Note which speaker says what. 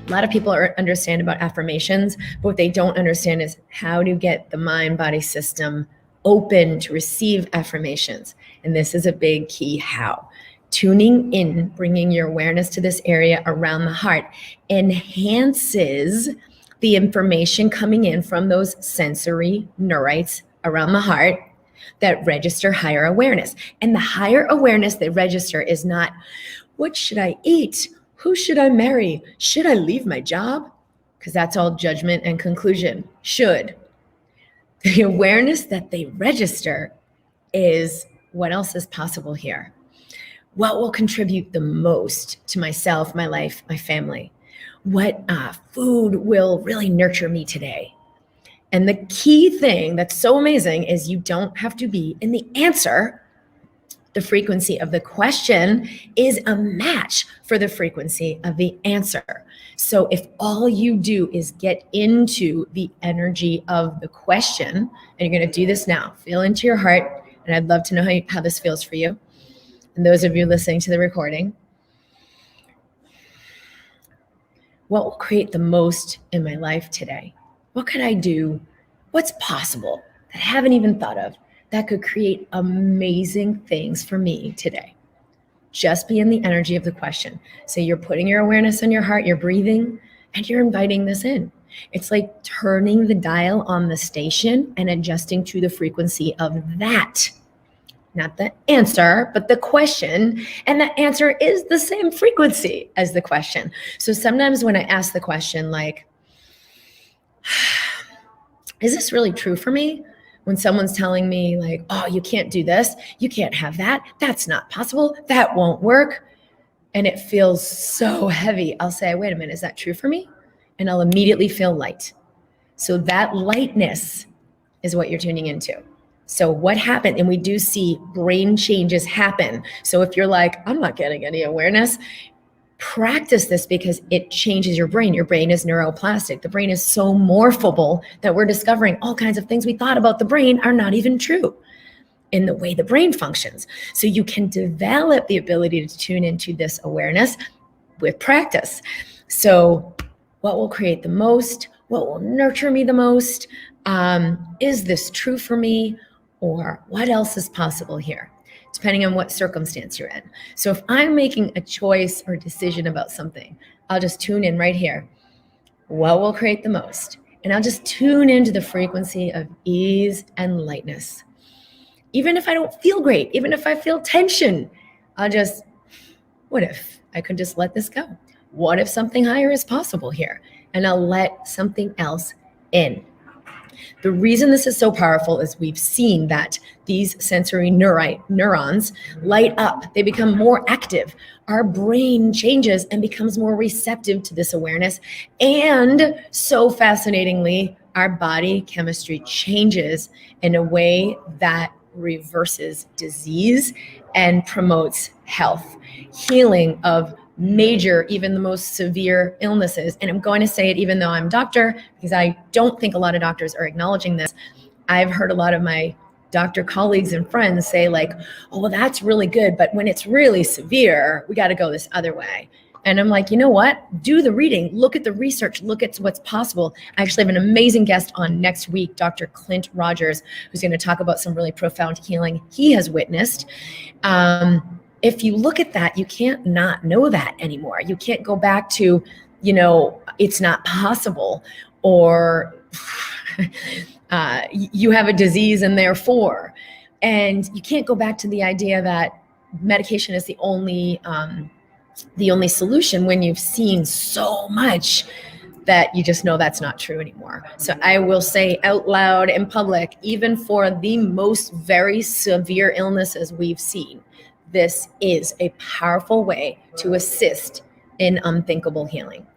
Speaker 1: A lot of people understand about affirmations, but what they don't understand is how to get the mind-body system open to receive affirmations. And this is a big key how. Tuning in, bringing your awareness to this area around the heart enhances the information coming in from those sensory neurites around the heart that register higher awareness. And the higher awareness they register is not, what should I eat? Who should I marry? Should I leave my job? Because that's all judgment and conclusion. Should. The awareness that they register is what else is possible here? What will contribute the most to myself, my life, my family? What food will really nurture me today? And the key thing that's so amazing is you don't have to be in the answer. The frequency of the question is a match for the frequency of the answer. So if all you do is get into the energy of the question, and you're going to do this now, feel into your heart, and I'd love to know how this feels for you. And those of you listening to the recording, what will create the most in my life today? What could I do? What's possible that I haven't even thought of that could create amazing things for me today? Just be in the energy of the question. So you're putting your awareness on your heart, you're breathing, and you're inviting this in. It's like turning the dial on the station and adjusting to the frequency of that. Not the answer, but the question. And the answer is the same frequency as the question. So sometimes when I ask the question like, is this really true for me? When someone's telling me like, oh, you can't do this, you can't have that, that's not possible, that won't work, and it feels so heavy, I'll say, wait a minute, is that true for me? And I'll immediately feel light. So that lightness is what you're tuning into. So what happened, and we do see brain changes happen. So if you're like, I'm not getting any awareness, practice this because it changes your brain. Your brain is neuroplastic. The brain is so morphable that we're discovering all kinds of things we thought about the brain are not even true in the way the brain functions. So you can develop the ability to tune into this awareness with practice. So what will create the most? What will nurture me the most? Is this true for me? Or what else is possible here? Depending on what circumstance you're in. So if I'm making a choice or decision about something, I'll just tune in right here. What will create the most? And I'll just tune into the frequency of ease and lightness. Even if I don't feel great, even if I feel tension, I'll just, what if I could just let this go? What if something higher is possible here? And I'll let something else in. The reason this is so powerful is we've seen that these sensory neurons light up. They become more active. Our brain changes and becomes more receptive to this awareness. And so fascinatingly, our body chemistry changes in a way that reverses disease and promotes health, healing of major, even the most severe illnesses. And I'm going to say it even though I'm a doctor, because I don't think a lot of doctors are acknowledging this. I've heard a lot of my doctor colleagues and friends say like, oh, well, that's really good, but when it's really severe, we got to go this other way. And I'm like, you know what? Do the reading, look at the research, look at what's possible. I actually have an amazing guest on next week, Dr. Clint Rogers, who's going to talk about some really profound healing he has witnessed. If you look at that, you can't not know that anymore. You can't go back to, it's not possible, or you have a disease and therefore, and you can't go back to the idea that medication is the only solution when you've seen so much that you just know that's not true anymore. So I will say out loud in public, even for the most very severe illnesses we've seen, this is a powerful way to assist in unthinkable healing.